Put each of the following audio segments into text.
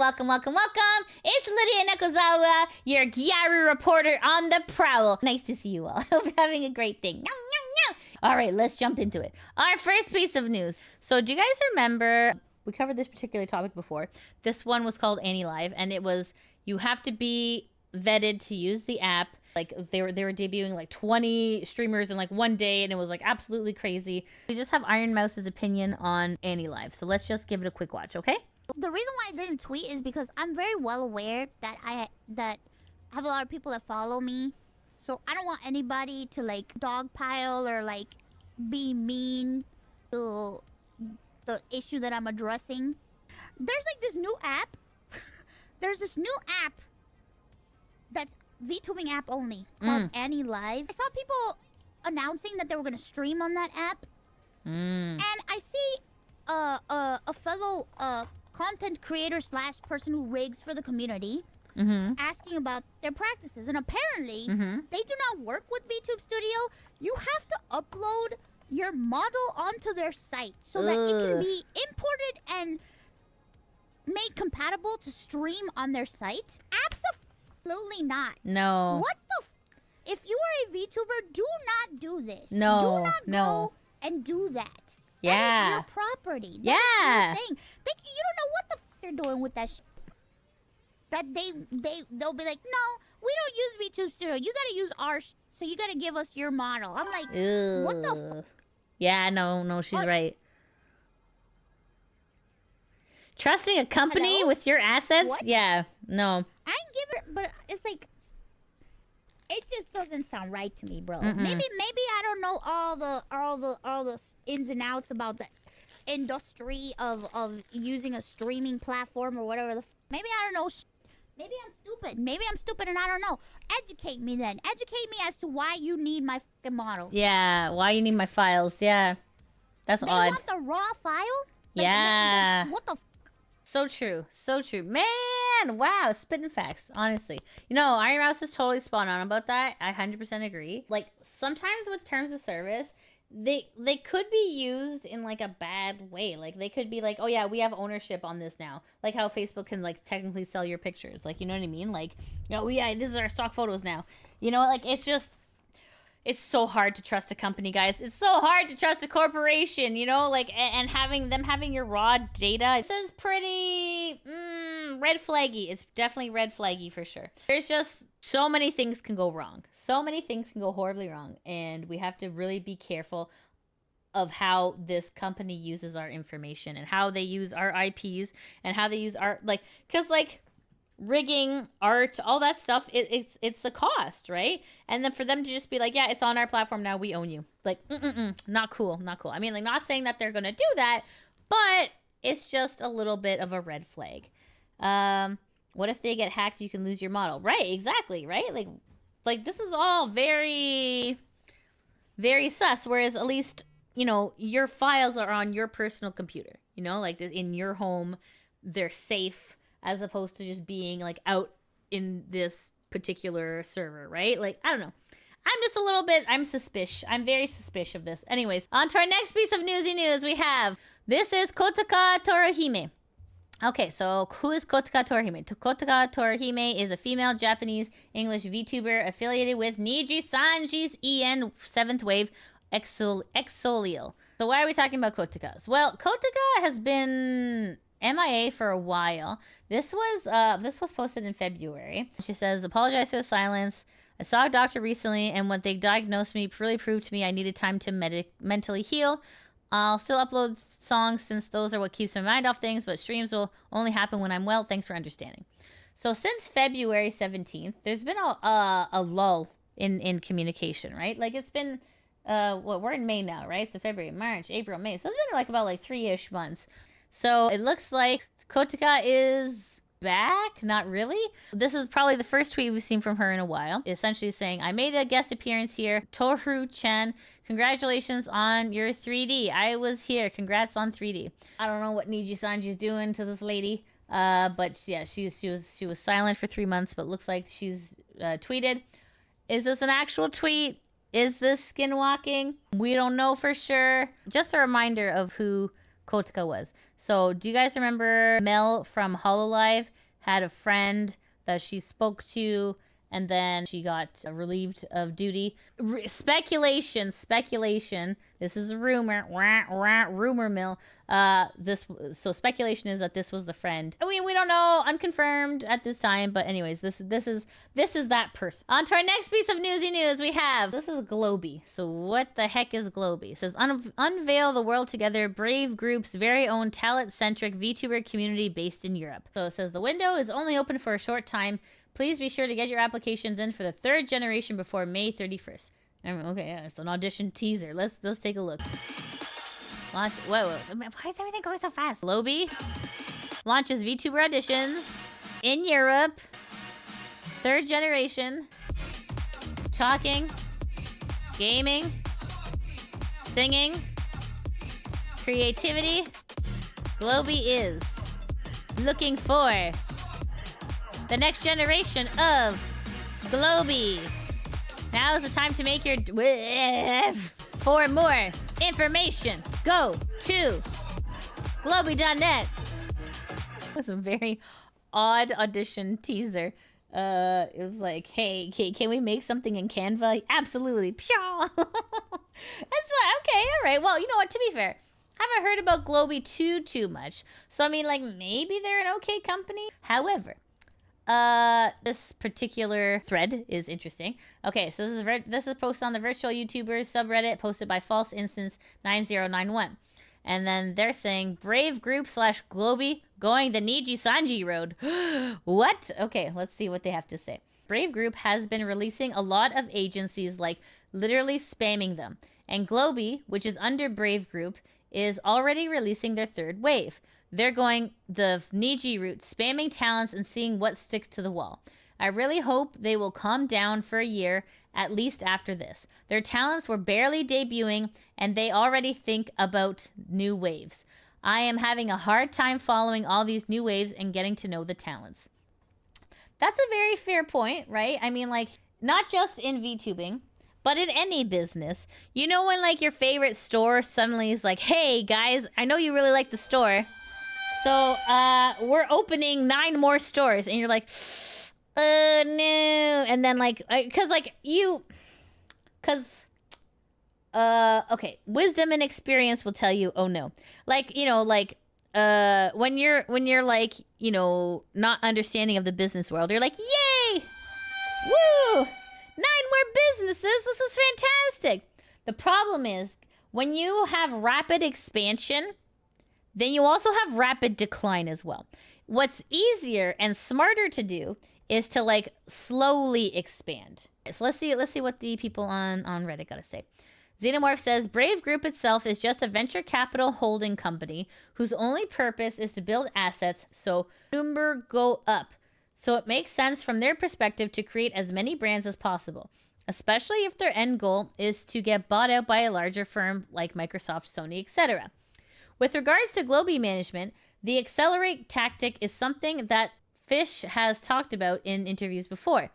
welcome. It's Lydia Nekozawa, your Gyaru reporter on the prowl. Nice to see you all. Hope you're having a great day. All right, let's jump into it. Our first piece of news. So do you guys remember, we covered this particular topic before. This one was called AniLive, and it was, you have to be vetted to use the app. Like they were debuting like 20 streamers in like one day, and it was like absolutely crazy. We just have Ironmouse's opinion on AniLive. So let's just give it a quick watch, okay? The reason why I didn't tweet is because I'm very well aware that I have a lot of people that follow me. So I don't want anybody to like dogpile or like be mean to the issue that I'm addressing. There's like this new app. There's this new app that's VTubing app only called AniLive. I saw people announcing that they were going to stream on that app. And I see a fellow content creator / person who rigs for the community asking about their practices. And apparently, they do not work with VTube Studio. You have to upload your model onto their site so that it can be imported and made compatible to stream on their site. Absolutely not. No. What the if you are a VTuber, do not do this. No. Do not go and do that. Yeah. That is your property. That is your thing. You don't know what the they're doing with that shit. That they'll be like, no, we don't use VTube Studio. You gotta use our so you gotta give us your model. I'm like, what the Yeah, no, she's right. Trusting a company with your assets? What? Yeah, no. I ain't give it, but it's like, it just doesn't sound right to me, bro. Maybe I don't know all the ins and outs about the industry of using a streaming platform or whatever. Maybe I don't know. Maybe I'm stupid. Maybe I'm stupid and I don't know. Educate me then. Educate me as to why you need my fucking model. Yeah, why you need my files? Yeah, that's odd. They want the raw file? Like, yeah. what the? So true. Man, wow, spitting facts, honestly. You know, Ironmouse is totally spot on about that. I 100% agree. Like, sometimes with terms of service, they could be used in, like, a bad way. Like, they could be like, oh, yeah, we have ownership on this now. Like how Facebook can, like, technically sell your pictures. Like, you know what I mean? Like, oh, yeah, this is our stock photos now. You know, like, it's just... It's so hard to trust a company, guys. It's so hard to trust a corporation, you know? Like, and having your raw data. This is pretty red flaggy. It's definitely red flaggy for sure. There's just so many things can go wrong. So many things can go horribly wrong. And we have to really be careful of how this company uses our information and how they use our IPs and how they use our, like, because, like, rigging, art, all that stuff, it's a cost, right? And then for them to just be like, yeah, it's on our platform now, we own you. Like, not cool. I mean, like, not saying that they're gonna do that, but it's just a little bit of a red flag. What if they get hacked? You can lose your model. Right, exactly, right? Like this is all very, very sus. Whereas at least, you know, your files are on your personal computer, you know, like in your home, they're safe, as opposed to just being like out in this particular server, right? Like, I don't know. I'm suspicious. I'm very suspicious of this. Anyways, on to our next piece of newsy news we have. This is Kotoka Torahime. Okay, so who is Kotoka Torahime? Kotoka Torahime is a female Japanese English VTuber affiliated with Nijisanji's EN 7th Wave Exolial. So why are we talking about Kotokas? Well, Kotoka has been MIA for a while. This was posted in February. She says, apologize for the silence. I saw a doctor recently, and what they diagnosed me really proved to me I needed time to mentally heal. I'll still upload songs since those are what keeps my mind off things, but streams will only happen when I'm well. Thanks for understanding. So since February 17th, there's been a lull in communication, right? Like it's been, we're in May now, right? So February, March, April, May. So it's been like about like 3-ish months. So it looks like Kotoka is back. Not really. This is probably the first tweet we've seen from her in a while. Essentially saying, I made a guest appearance here. Toru-chan, congratulations on your 3D. I was here. Congrats on 3D. I don't know what Nijisanji's doing to this lady. But yeah, she was silent for 3 months, but looks like she's tweeted. Is this an actual tweet? Is this skinwalking? We don't know for sure. Just a reminder of who Kotoka was. So do you guys remember Mel from Hololive had a friend that she spoke to, and then she got relieved of duty? Speculation. This is a rumor. Rumor mill. So speculation is that this was the friend. I mean, we don't know, unconfirmed at this time. But anyways, this is that person. On to our next piece of newsy news. We have, this is Globie. So what the heck is Globie? It says unveil the world together. Brave Group's very own talent-centric VTuber community based in Europe. So it says the window is only open for a short time. Please be sure to get your applications in for the 3rd generation before May 31st. Okay, yeah, it's an audition teaser. Let's take a look. Launch. Whoa. Why is everything going so fast? Globie launches VTuber auditions in Europe. 3rd generation. Talking, gaming, singing, creativity. Globie is looking for the next generation of Globie. Now is the time to make your... For more information, go to globie.net. That's a very odd audition teaser. It was like, hey, can we make something in Canva? Absolutely. That's like, okay, all right. Well, you know what? To be fair, I haven't heard about Globie too much. So, I mean, like, maybe they're an okay company. However, this particular thread is interesting. Okay, so this is posted on the Virtual YouTubers subreddit, posted by False Instance 9091. And then they're saying, Brave Group / Globie going the Nijisanji road. What? Okay, let's see what they have to say. Brave Group has been releasing a lot of agencies, like literally spamming them. And Globie, which is under Brave Group, is already releasing their 3rd wave. They're going the Niji route, spamming talents and seeing what sticks to the wall. I really hope they will calm down for a year, at least after this. Their talents were barely debuting, and they already think about new waves. I am having a hard time following all these new waves and getting to know the talents. That's a very fair point, right? I mean, like, not just in VTubing, but in any business. You know when, like, your favorite store suddenly is like, hey, guys, I know you really like the store, so, we're opening 9 more stores. And you're like, no. And then, like, okay, wisdom and experience will tell you, oh, no. Like, you know, like, when you're, like, you know, not understanding of the business world, you're like, yay! Woo! 9 more businesses. This is fantastic. The problem is, when you have rapid expansion, then you also have rapid decline as well. What's easier and smarter to do is to, like, slowly expand. So let's see what the people on Reddit gotta say. Xenomorph says, Brave Group itself is just a venture capital holding company whose only purpose is to build assets so number go up. So it makes sense from their perspective to create as many brands as possible, especially if their end goal is to get bought out by a larger firm like Microsoft, Sony, etc. With regards to Globie management, the accelerate tactic is something that Fish has talked about in interviews before.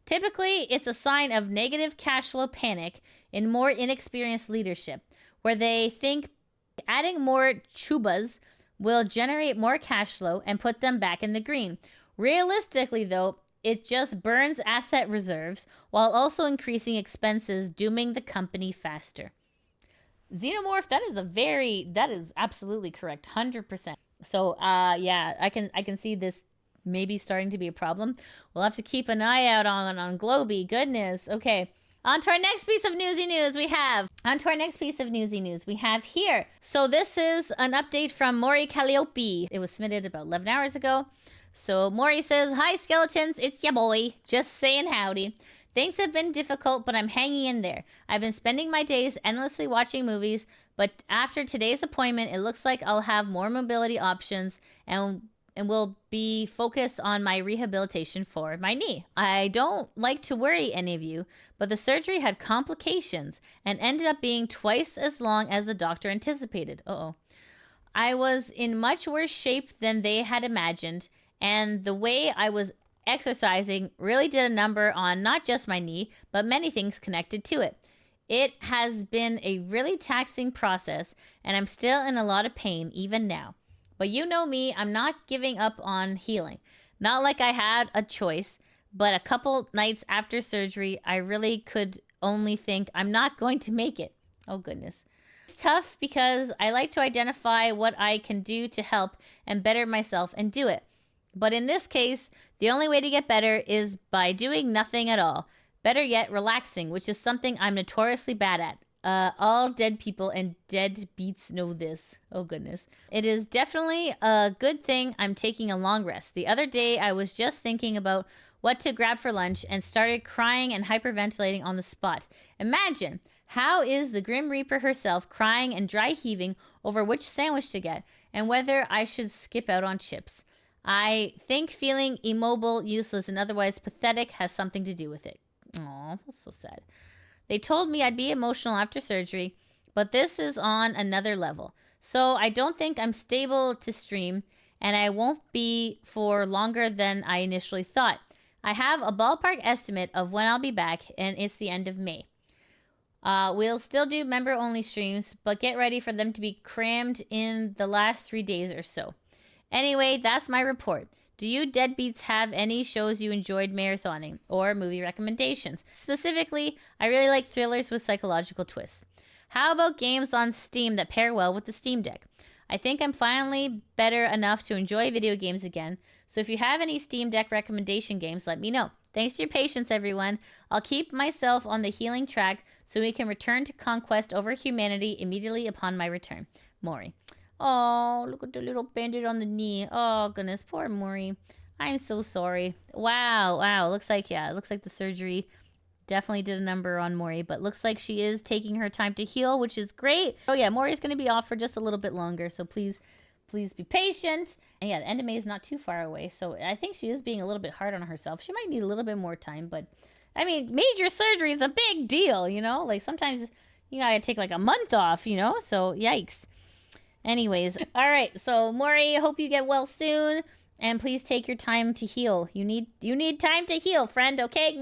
Typically, it's a sign of negative cash flow panic in more inexperienced leadership, where they think adding more chubas will generate more cash flow and put them back in the green. Realistically, though, it just burns asset reserves while also increasing expenses, dooming the company faster. Xenomorph, that is absolutely correct, 100%. So, yeah, I can see this maybe starting to be a problem. We'll have to keep an eye out on Globie. Goodness. Okay. On to our next piece of newsy news we have here. So this is an update from Mori Calliope. It was submitted about 11 hours ago. So Mori says, hi, skeletons. It's ya boy. Just saying howdy. Things have been difficult, but I'm hanging in there. I've been spending my days endlessly watching movies, but after today's appointment, it looks like I'll have more mobility options and will be focused on my rehabilitation for my knee. I don't like to worry any of you, but the surgery had complications and ended up being twice as long as the doctor anticipated. I was in much worse shape than they had imagined, and the way I was exercising really did a number on not just my knee, but many things connected to it. It has been a really taxing process, and I'm still in a lot of pain even now. But you know me, I'm not giving up on healing. Not like I had a choice, but a couple nights after surgery, I really could only think I'm not going to make it. Oh, goodness. It's tough because I like to identify what I can do to help and better myself and do it. But in this case, the only way to get better is by doing nothing at all. Better yet, relaxing, which is something I'm notoriously bad at. All dead people and dead beats know this. Oh, goodness. It is definitely a good thing I'm taking a long rest. The other day, I was just thinking about what to grab for lunch and started crying and hyperventilating on the spot. Imagine, how is the Grim Reaper herself crying and dry heaving over which sandwich to get and whether I should skip out on chips? I think feeling immobile, useless, and otherwise pathetic has something to do with it. Aw, that's so sad. They told me I'd be emotional after surgery, but this is on another level. So I don't think I'm stable to stream, and I won't be for longer than I initially thought. I have a ballpark estimate of when I'll be back, and it's the end of May. We'll still do member-only streams, but get ready for them to be crammed in the last 3 days or so. Anyway, that's my report. Do you deadbeats have any shows you enjoyed marathoning or movie recommendations? Specifically, I really like thrillers with psychological twists. How about games on Steam that pair well with the Steam Deck? I think I'm finally better enough to enjoy video games again, so if you have any Steam Deck recommendation games, let me know. Thanks for your patience, everyone. I'll keep myself on the healing track so we can return to conquest over humanity immediately upon my return. Mori. Oh, look at the little bandit on the knee. Oh, goodness. Poor Mori. I'm so sorry. Wow. Looks like the surgery definitely did a number on Mori, but looks like she is taking her time to heal, which is great. Oh, yeah, Mori's going to be off for just a little bit longer, so please be patient. And yeah, the end of May is not too far away, so I think she is being a little bit hard on herself. She might need a little bit more time, but, I mean, major surgery is a big deal, you know? Like, sometimes you gotta take, like, a month off, you know? So, yikes. Anyways, all right. So, Mori, hope you get well soon, and please take your time to heal. You need time to heal, friend. Okay?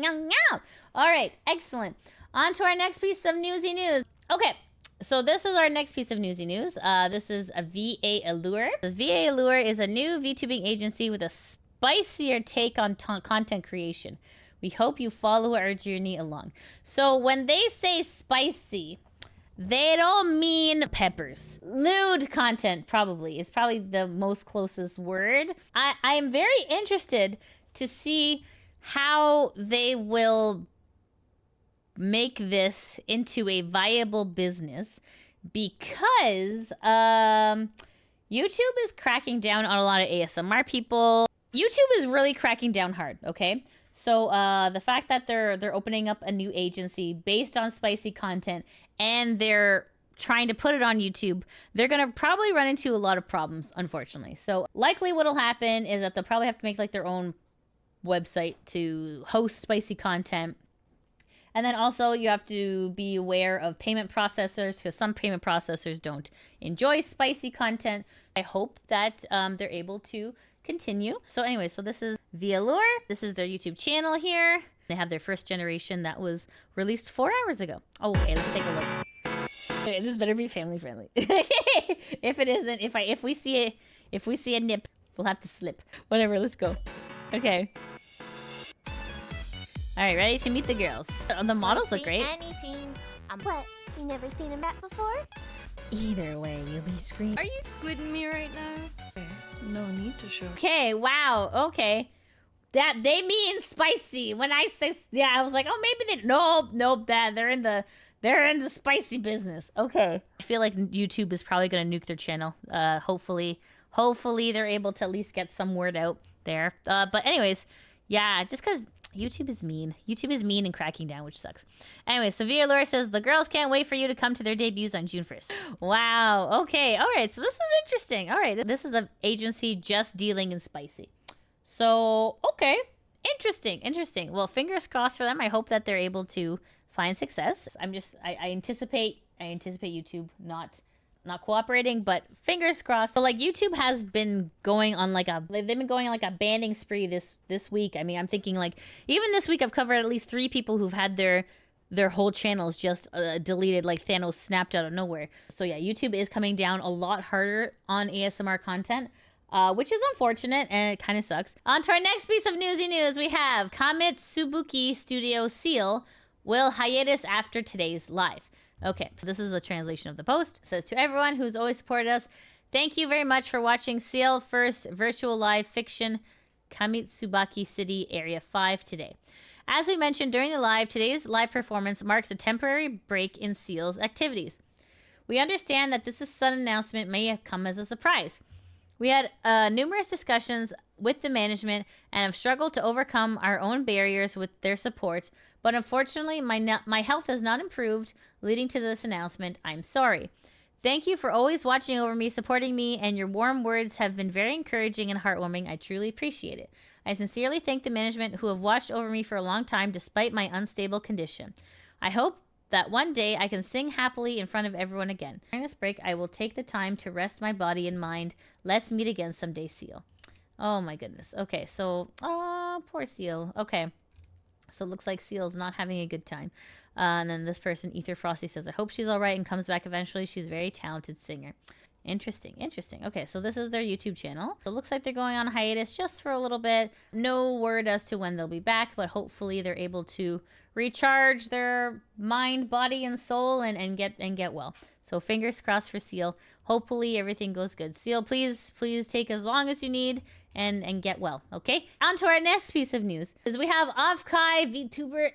All right. Excellent. On to our next piece of newsy news. Okay. So this is our next piece of newsy news. This is a VAlure. This VAlure is a new VTubing agency with a spicier take on content creation. We hope you follow our journey along. So when they say spicy, they don't mean peppers. Lewd content probably is probably the most closest word. I am very interested to see how they will make this into a viable business because YouTube is cracking down on a lot of ASMR people. YouTube is really cracking down hard, okay? So the fact that they're opening up a new agency based on spicy content and they're trying to put it on YouTube, they're going to probably run into a lot of problems, unfortunately. So likely what'll happen is that they'll probably have to make like their own website to host spicy content. And then also you have to be aware of payment processors because some payment processors don't enjoy spicy content. I hope that they're able to continue. So anyway, so this is VAlure. This is their YouTube channel here. They have their first generation that was released 4 hours ago. Oh, okay, let's take a look. Okay, this better be family friendly. If it isn't, if we see a nip, we'll have to slip. Whatever, let's go. Okay. All right, ready to meet the girls. The models look great. Anything. What? You never seen him back before? Either way, you'll be screaming. Are you squidding me right now? No need to show. Okay, wow, okay. That they mean spicy. When I say yeah, I was like, oh, maybe they nope. That they're in the spicy business. Okay, I feel like YouTube is probably gonna nuke their channel. Hopefully they're able to at least get some word out there. But anyways, yeah, just because YouTube is mean. YouTube is mean and cracking down, which sucks. Anyway, so VAlure says the girls can't wait for you to come to their debuts on June 1st. Wow. Okay. All right. So this is interesting. All right. This is an agency just dealing in spicy. So, okay. Interesting. Well, fingers crossed for them. I hope that they're able to find success. I anticipate YouTube not cooperating, but fingers crossed. So like YouTube has been going on they've been going on a banning spree this week. I mean, I'm thinking like even this week I've covered at least 3 people who've had their their whole channel is just deleted like Thanos snapped out of nowhere. So yeah, YouTube is coming down a lot harder on ASMR content, which is unfortunate and it kind of sucks. On to our next piece of newsy news, we have Kamitsubuki Studio CIEL will hiatus after today's live. Okay, so this is a translation of the post. It says, to everyone who's always supported us, thank you very much for watching CIEL first virtual live fiction Kamitsubaki City Area 5 today. As we mentioned during the live, today's live performance marks a temporary break in CIEL's activities. We understand that this sudden announcement may have come as a surprise. We had numerous discussions with the management and have struggled to overcome our own barriers with their support, but unfortunately my health has not improved, leading to this announcement. I'm sorry. Thank you for always watching over me, supporting me, and your warm words have been very encouraging and heartwarming. I truly appreciate it. I sincerely thank the management who have watched over me for a long time despite my unstable condition. I hope that one day I can sing happily in front of everyone again. During this break, I will take the time to rest my body and mind. Let's meet again someday, CIEL. Oh my goodness. Okay, so, oh, poor CIEL. Okay, so it looks like CIEL's not having a good time. And then this person, Ether Frosty, says, I hope she's all right and comes back eventually. She's a very talented singer. Interesting, interesting. Okay, so this is their YouTube channel. It looks like they're going on hiatus just for a little bit. No word as to when they'll be back, but hopefully they're able to recharge their mind, body, and soul and get well. So fingers crossed for CIEL. Hopefully everything goes good. CIEL, please take as long as you need and get well, okay? On to our next piece of news is we have OffKai VTuber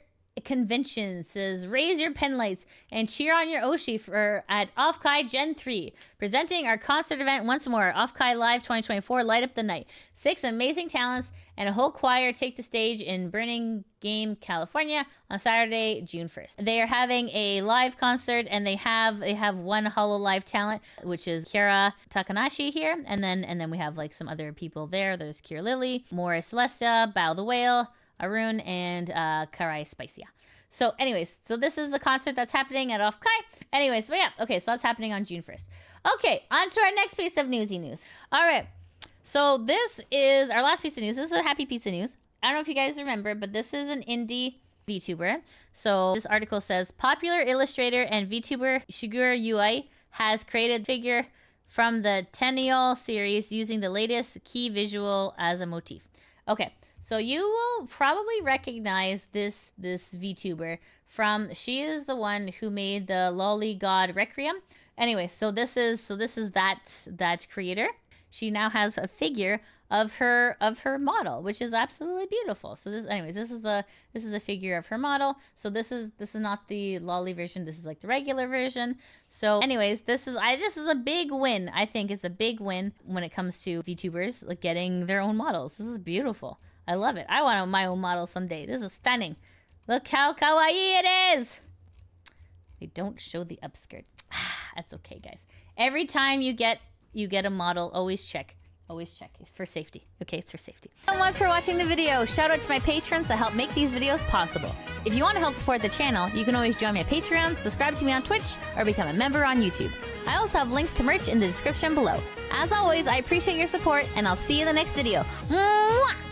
Convention. Says raise your pen lights and cheer on your Oshi for at OffKai Gen 3, presenting our concert event once more. OffKai Live 2024, light up the night. 6 amazing talents and a whole choir take the stage in Burlingame, California on Saturday, June 1st. They are having a live concert and they have one Hololive talent, which is Kira Takanashi here, and then we have like some other people there. There's Kier Lily, Morris Celestia, Bao the Whale, Arun, and Karai Spicia. So anyways, so this is the concert that's happening at OffKai. Anyways, but yeah, okay, so that's happening on June 1st. Okay, on to our next piece of newsy news. All right, so this is our last piece of news. This is a happy piece of news. I don't know if you guys remember, but this is an indie VTuber. So this article says, popular illustrator and VTuber Shigure UI has created a figure from the Tennial series using the latest key visual as a motif. Okay. So you will probably recognize this VTuber from, she is the one who made the Lolly God Requiem. Anyway, so this is that creator. She now has a figure of her model, which is absolutely beautiful. So this is a figure of her model. So this is not the Lolly version. This is like the regular version. So anyways, this is a big win. I think it's a big win when it comes to VTubers like getting their own models. This is beautiful. I love it. I want my own model someday. This is stunning. Look how kawaii it is. They don't show the upskirt. That's okay, guys. Every time you get a model, always check. Always check for safety. Okay, it's for safety. Thanks so much for watching the video. Shout out to my patrons that help make these videos possible. If you want to help support the channel, you can always join my Patreon, subscribe to me on Twitch, or become a member on YouTube. I also have links to merch in the description below. As always, I appreciate your support, and I'll see you in the next video. Mwah!